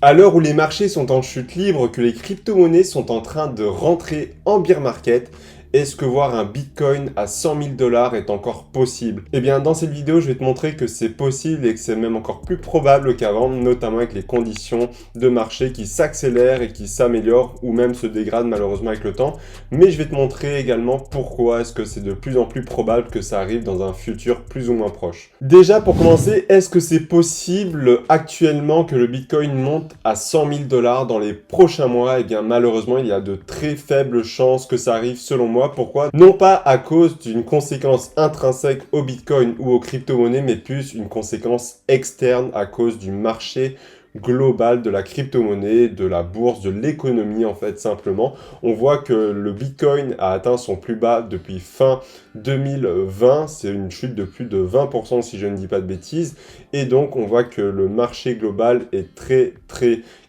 À l'heure où les marchés sont en chute libre, que les crypto-monnaies sont en train de rentrer en bear market, est-ce que voir un Bitcoin à 100 000 dollars est encore possible? Eh bien, dans cette vidéo, je vais te montrer que c'est possible et que c'est même encore plus probable qu'avant, notamment avec les conditions de marché qui s'accélèrent et qui s'améliorent ou même se dégradent malheureusement avec le temps. Mais je vais te montrer également pourquoi est-ce que c'est de plus en plus probable que ça arrive dans un futur plus ou moins proche. Déjà, pour commencer, est-ce que c'est possible actuellement que le Bitcoin monte à 100 000 dollars dans les prochains mois? Eh bien, malheureusement, il y a de très faibles chances que ça arrive selon moi. Pourquoi? Non pas à cause d'une conséquence intrinsèque au Bitcoin ou aux crypto-monnaies, mais plus une conséquence externe à cause du marché global de la crypto-monnaie, de la bourse, de l'économie en fait simplement. On voit que le Bitcoin a atteint son plus bas depuis fin 2020, c'est une chute de plus de 20% si je ne dis pas de bêtises, et donc on voit que le marché global est très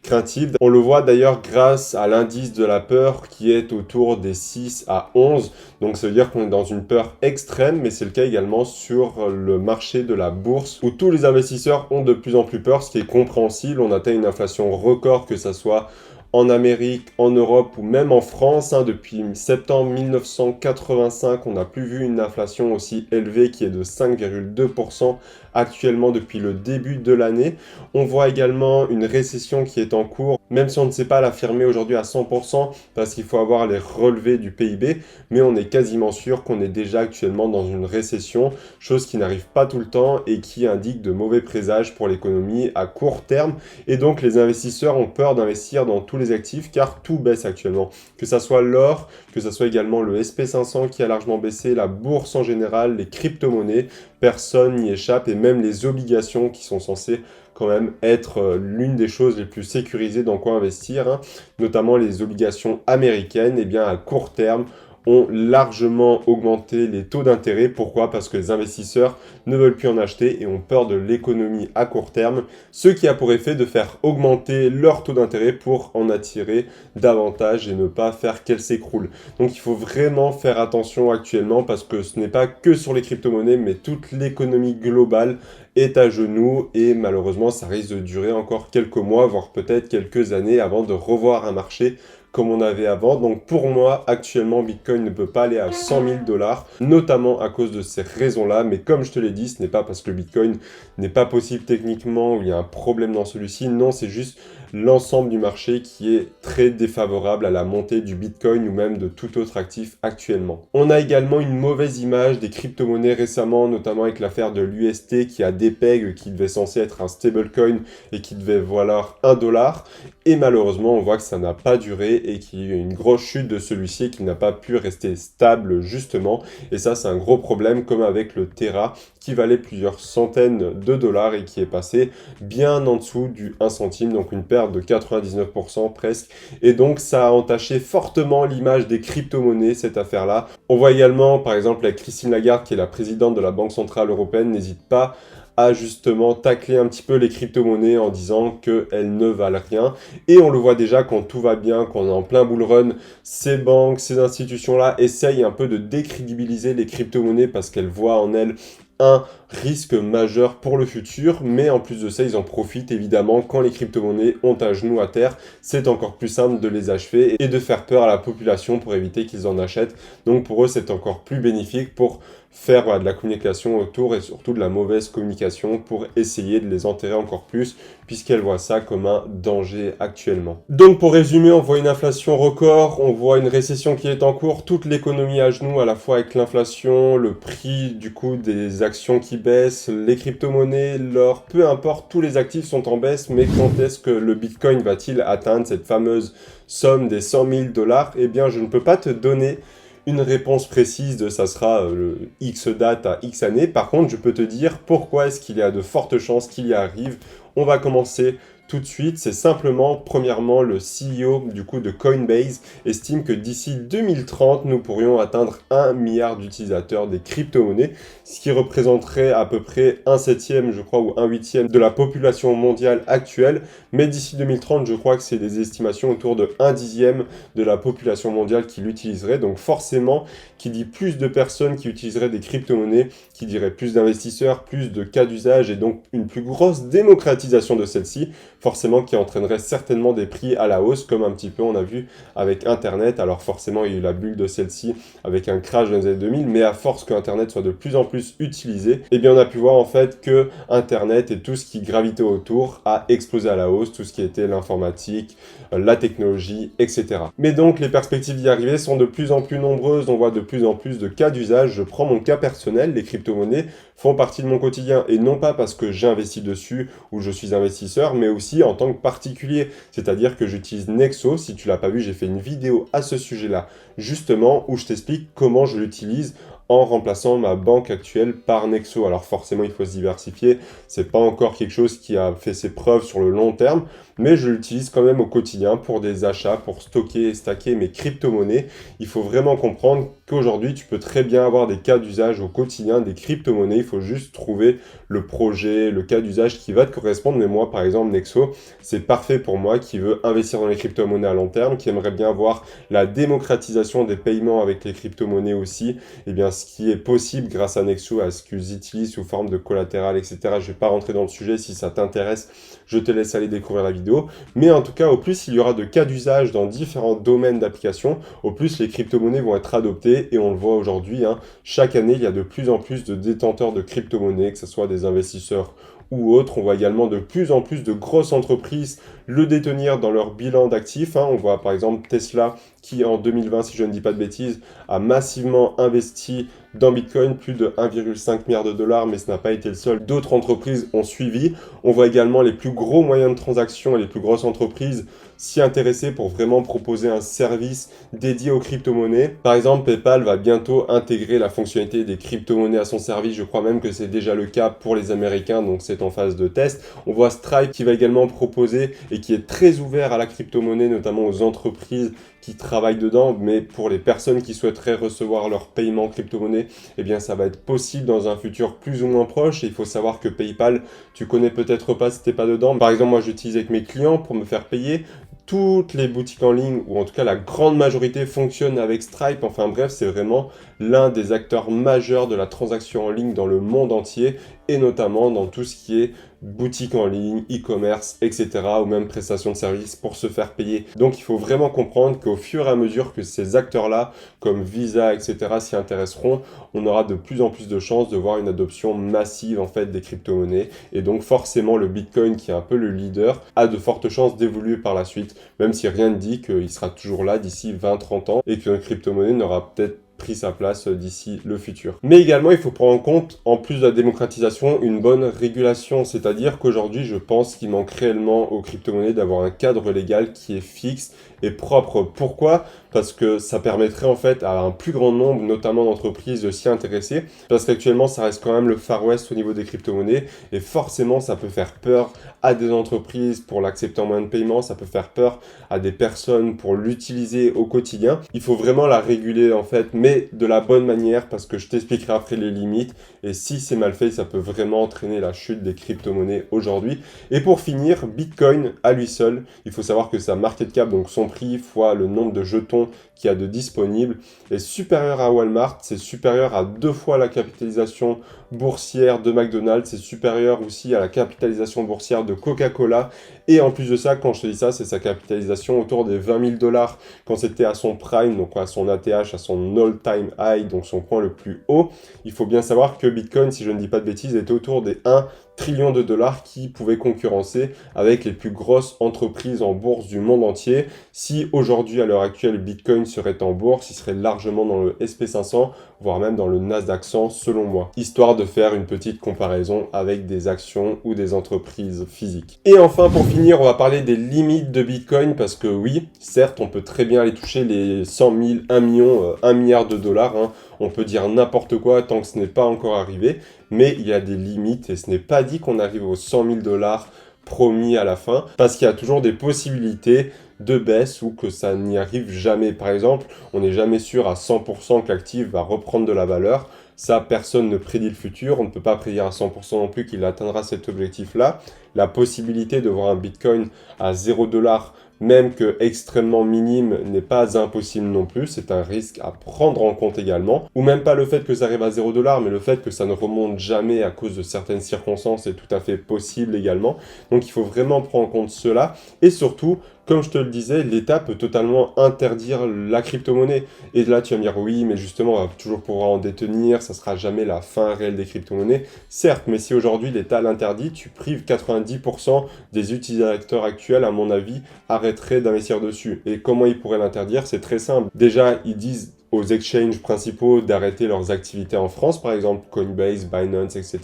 craintif. On le voit d'ailleurs grâce à l'indice de la peur qui est autour des 6 à 11, donc ça veut dire qu'on est dans une peur extrême, mais c'est le cas également sur le marché de la bourse où tous les investisseurs ont de plus en plus peur, ce qui est compréhensible. On atteint une inflation record, que ça soit en Amérique, en Europe ou même en France. Depuis septembre 1985, on n'a plus vu une inflation aussi élevée qui est de 5,2% actuellement depuis le début de l'année. On voit également une récession qui est en cours, même si on ne sait pas l'affirmer aujourd'hui à 100% parce qu'il faut avoir les relevés du PIB, mais on est quasiment sûr qu'on est déjà actuellement dans une récession, chose qui n'arrive pas tout le temps et qui indique de mauvais présages pour l'économie à court terme. Et donc les investisseurs ont peur d'investir dans tous les actifs car tout baisse actuellement. Que ça soit l'or, que ça soit également le SP500 qui a largement baissé, la bourse en général, les crypto-monnaies, personne n'y échappe, et même les obligations qui sont censées quand même être l'une des choses les plus sécurisées dans quoi investir, notamment les obligations américaines, et bien à court terme, ont largement augmenté les taux d'intérêt. Pourquoi? Parce que les investisseurs ne veulent plus en acheter et ont peur de l'économie à court terme, ce qui a pour effet de faire augmenter leur taux d'intérêt pour en attirer davantage et ne pas faire qu'elle s'écroule. Donc il faut vraiment faire attention actuellement parce que ce n'est pas que sur les crypto-monnaies, mais toute l'économie globale est à genoux et malheureusement ça risque de durer encore quelques mois, voire peut-être quelques années avant de revoir un marché comme on avait avant. Donc pour moi, actuellement, Bitcoin ne peut pas aller à 100 000 dollars, notamment à cause de ces raisons-là. Mais comme je te l'ai dit, ce n'est pas parce que le Bitcoin n'est pas possible techniquement ou il y a un problème dans celui-ci. Non, c'est juste l'ensemble du marché qui est très défavorable à la montée du Bitcoin ou même de tout autre actif actuellement. On a également une mauvaise image des crypto-monnaies récemment, notamment avec l'affaire de l'UST qui a dépeg, qui devait censé être un stablecoin et qui devait valoir 1 dollar. Et malheureusement, on voit que ça n'a pas duré et qu'il y a eu une grosse chute de celui-ci qui n'a pas pu rester stable justement. Et ça, c'est un gros problème comme avec le Terra qui valait plusieurs centaines de dollars et qui est passé bien en dessous du 1 centime, donc une perte de 99% presque. Et donc, ça a entaché fortement l'image des crypto-monnaies, cette affaire-là. On voit également, par exemple, avec Christine Lagarde, qui est la présidente de la Banque Centrale Européenne, n'hésite pas à justement tacler un petit peu les crypto-monnaies en disant qu'elles ne valent rien. Et on le voit déjà quand tout va bien, quand on est en plein bull run, ces banques, ces institutions-là essayent un peu de décrédibiliser les crypto-monnaies parce qu'elles voient en elles un risque majeur pour le futur, mais en plus de ça, ils en profitent évidemment quand les crypto-monnaies ont un genou à terre. C'est encore plus simple de les achever et de faire peur à la population pour éviter qu'ils en achètent. Donc pour eux, c'est encore plus bénéfique pour faire de la communication autour et surtout de la mauvaise communication pour essayer de les enterrer encore plus puisqu'elles voient ça comme un danger actuellement. Donc pour résumer, on voit une inflation record, on voit une récession qui est en cours, toute l'économie à genoux à la fois avec l'inflation, le prix du coup des actions qui baissent, les crypto-monnaies, l'or, peu importe, tous les actifs sont en baisse, mais quand est-ce que le Bitcoin va-t-il atteindre cette fameuse somme des 100 000 dollars? Eh bien, je ne peux pas te donner une réponse précise de ça sera le X date à X années. Par contre, je peux te dire pourquoi est-ce qu'il y a de fortes chances qu'il y arrive. On va commencer tout de suite. C'est simplement, premièrement, le CEO du coup de Coinbase estime que d'ici 2030, nous pourrions atteindre 1 milliard d'utilisateurs des crypto-monnaies, ce qui représenterait à peu près un septième, je crois, ou un huitième de la population mondiale actuelle. Mais d'ici 2030, je crois que c'est des estimations autour de 1/10 de la population mondiale qui l'utiliserait. Donc forcément, qui dit plus de personnes qui utiliseraient des crypto-monnaies, qui dirait plus d'investisseurs, plus de cas d'usage et donc une plus grosse démocratisation de celle-ci. forcément qui entraînerait certainement des prix à la hausse, comme un petit peu on a vu avec Internet. Alors forcément, il y a eu la bulle de celle-ci avec un crash dans les années 2000, mais à force que Internet soit de plus en plus utilisé, eh bien on a pu voir en fait que Internet et tout ce qui gravitait autour a explosé à la hausse, tout ce qui était l'informatique, la technologie, etc. Mais donc les perspectives d'y arriver sont de plus en plus nombreuses, on voit de plus en plus de cas d'usage. Je prends mon cas personnel, les crypto-monnaies font partie de mon quotidien, et non pas parce que j'investis dessus ou je suis investisseur, mais aussi en tant que particulier, c'est-à-dire que j'utilise Nexo. Si tu l'as pas vu, j'ai fait une vidéo à ce sujet-là, justement, où je t'explique comment je l'utilise en remplaçant ma banque actuelle par Nexo. Alors forcément, il faut se diversifier, c'est pas encore quelque chose qui a fait ses preuves sur le long terme, mais je l'utilise quand même au quotidien pour des achats, pour stocker et stacker mes crypto-monnaies. Il faut vraiment comprendre qu'aujourd'hui, tu peux très bien avoir des cas d'usage au quotidien des crypto-monnaies. Il faut juste trouver le projet, le cas d'usage qui va te correspondre. Mais moi, par exemple, Nexo, c'est parfait pour moi qui veut investir dans les crypto-monnaies à long terme, qui aimerait bien voir la démocratisation des paiements avec les crypto-monnaies aussi. Eh bien, ce qui est possible grâce à Nexo, à ce qu'ils utilisent sous forme de collatéral, etc. Je ne vais pas rentrer dans le sujet. Si ça t'intéresse, je te laisse aller découvrir la vidéo. Mais en tout cas, au plus il y aura de cas d'usage dans différents domaines d'application, au plus les crypto-monnaies vont être adoptées. Et on le voit aujourd'hui, chaque année, il y a de plus en plus de détenteurs de crypto-monnaies, que ce soit des investisseurs ou autres. On voit également de plus en plus de grosses entreprises le détenir dans leur bilan d'actifs. On voit par exemple Tesla qui en 2020, si je ne dis pas de bêtises, a massivement investi dans Bitcoin, plus de 1,5 milliard de dollars, mais ce n'a pas été le seul. D'autres entreprises ont suivi. On voit également les plus gros moyens de transaction et les plus grosses entreprises s'y intéresser pour vraiment proposer un service dédié aux crypto-monnaies. Par exemple, PayPal va bientôt intégrer la fonctionnalité des crypto-monnaies à son service. Je crois même que c'est déjà le cas pour les Américains, donc c'est en phase de test. On voit Stripe qui va également proposer et qui est très ouvert à la crypto-monnaie, notamment aux entreprises qui travaillent dedans, mais pour les personnes qui souhaiteraient recevoir leur paiement crypto-monnaie, eh bien ça va être possible dans un futur plus ou moins proche. Et il faut savoir que PayPal, tu connais peut-être pas si t'es pas dedans. Par exemple, moi j'utilise avec mes clients pour me faire payer. Toutes les boutiques en ligne, ou en tout cas la grande majorité, fonctionnent avec Stripe. Enfin bref, c'est vraiment l'un des acteurs majeurs de la transaction en ligne dans le monde entier, et notamment dans tout ce qui est boutique en ligne, e-commerce, etc. ou même prestation de services pour se faire payer. Donc il faut vraiment comprendre qu'au fur et à mesure que ces acteurs-là, comme Visa, etc., s'y intéresseront, on aura de plus en plus de chances de voir une adoption massive en fait des crypto-monnaies. Et donc forcément le Bitcoin, qui est un peu le leader, a de fortes chances d'évoluer par la suite, même si rien ne dit qu'il sera toujours là d'ici 20-30 ans et qu'une crypto-monnaie n'aura peut-être pris sa place d'ici le futur. Mais également, il faut prendre en compte, en plus de la démocratisation, une bonne régulation. C'est-à-dire qu'aujourd'hui, je pense qu'il manque réellement aux crypto-monnaies d'avoir un cadre légal qui est fixe et propre. Pourquoi ? Parce que ça permettrait en fait à un plus grand nombre, notamment d'entreprises, de s'y intéresser. Parce qu'actuellement, ça reste quand même le Far West au niveau des crypto-monnaies. Et forcément, ça peut faire peur à des entreprises pour l'accepter en moyen de paiement. Ça peut faire peur à des personnes pour l'utiliser au quotidien. Il faut vraiment la réguler en fait, mais de la bonne manière, parce que je t'expliquerai après les limites. Et si c'est mal fait, ça peut vraiment entraîner la chute des crypto-monnaies aujourd'hui. Et pour finir, Bitcoin à lui seul, il faut savoir que sa market cap, donc son prix fois le nombre de jetons qu'il y a de disponibles, est supérieur à Walmart, c'est supérieur à 2 fois la capitalisation boursière de McDonald's, c'est supérieur aussi à la capitalisation boursière de Coca-Cola, et en plus de ça, quand je te dis ça, c'est sa capitalisation autour des 20 000 dollars quand c'était à son prime, donc à son ATH, à son all-time high, donc son point le plus haut. Il faut bien savoir que Bitcoin, si je ne dis pas de bêtises, était autour des 1 trillion de dollars qui pouvaient concurrencer avec les plus grosses entreprises en bourse du monde entier. Si aujourd'hui, à l'heure actuelle, Bitcoin serait en bourse, il serait largement dans le SP500, voire même dans le Nasdaq 100 selon moi, histoire de faire une petite comparaison avec des actions ou des entreprises physiques. Et enfin, pour finir, on va parler des limites de Bitcoin, parce que oui, certes, on peut très bien aller toucher les 100 000, 1 million, 1 milliard de dollars, on peut dire n'importe quoi tant que ce n'est pas encore arrivé, mais il y a des limites et ce n'est pas dit qu'on arrive aux 100 000 dollars promis à la fin, parce qu'il y a toujours des possibilités de baisse ou que ça n'y arrive jamais. Par exemple, on n'est jamais sûr à 100% que l'actif va reprendre de la valeur. Ça, personne ne prédit le futur. On ne peut pas prédire à 100% non plus qu'il atteindra cet objectif-là. La possibilité de voir un Bitcoin à 0 $, même que extrêmement minime, n'est pas impossible non plus. C'est un risque à prendre en compte également. Ou même pas le fait que ça arrive à 0 $, mais le fait que ça ne remonte jamais à cause de certaines circonstances est tout à fait possible également. Donc il faut vraiment prendre en compte cela. Et surtout, comme je te le disais, l'État peut totalement interdire la crypto-monnaie. Et là, tu vas me dire, oui, mais justement, on va toujours pouvoir en détenir, ça sera jamais la fin réelle des crypto-monnaies. Certes, mais si aujourd'hui l'État l'interdit, tu prives 90% des utilisateurs actuels, à mon avis, arrêteraient d'investir dessus. Et comment ils pourraient l'interdire? C'est très simple. Déjà, ils disent aux exchanges principaux d'arrêter leurs activités en France, par exemple Coinbase, Binance, etc.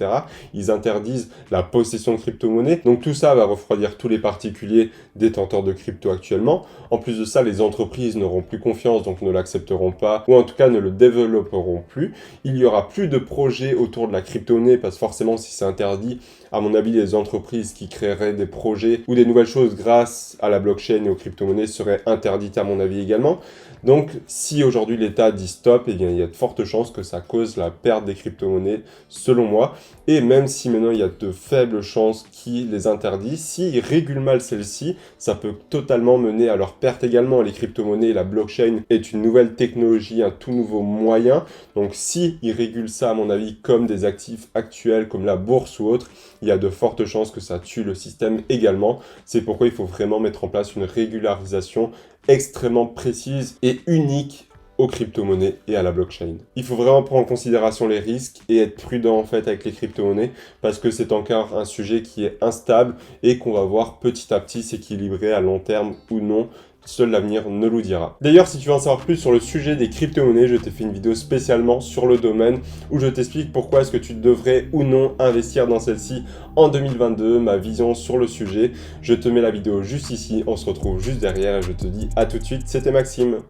Ils interdisent la possession de crypto-monnaies. Donc tout ça va refroidir tous les particuliers détenteurs de crypto actuellement. En plus de ça, les entreprises n'auront plus confiance, donc ne l'accepteront pas, ou en tout cas ne le développeront plus. Il y aura plus de projets autour de la crypto-monnaie, parce que forcément, si c'est interdit, à mon avis, les entreprises qui créeraient des projets ou des nouvelles choses grâce à la blockchain et aux crypto-monnaies seraient interdites, à mon avis également. Donc, si aujourd'hui l'État dit stop, eh bien, il y a de fortes chances que ça cause la perte des crypto-monnaies, selon moi. Et même si maintenant il y a de faibles chances qu'ils les interdisent, s'ils régulent mal celles-ci, ça peut totalement mener à leur perte également. Les crypto-monnaies, la blockchain est une nouvelle technologie, un tout nouveau moyen. Donc, si ils régulent ça, à mon avis, comme des actifs actuels, comme la bourse ou autre, il y a de fortes chances que ça tue le système également. C'est pourquoi il faut vraiment mettre en place une régularisation extrêmement précise et unique aux crypto-monnaies et à la blockchain. Il faut vraiment prendre en considération les risques et être prudent en fait avec les crypto-monnaies parce que c'est encore un sujet qui est instable et qu'on va voir petit à petit s'équilibrer à long terme ou non. Seul l'avenir ne nous dira. D'ailleurs, si tu veux en savoir plus sur le sujet des crypto-monnaies, je t'ai fait une vidéo spécialement sur le domaine où je t'explique pourquoi est-ce que tu devrais ou non investir dans celle-ci en 2022, ma vision sur le sujet. Je te mets la vidéo juste ici, on se retrouve juste derrière et je te dis à tout de suite, c'était Maxime.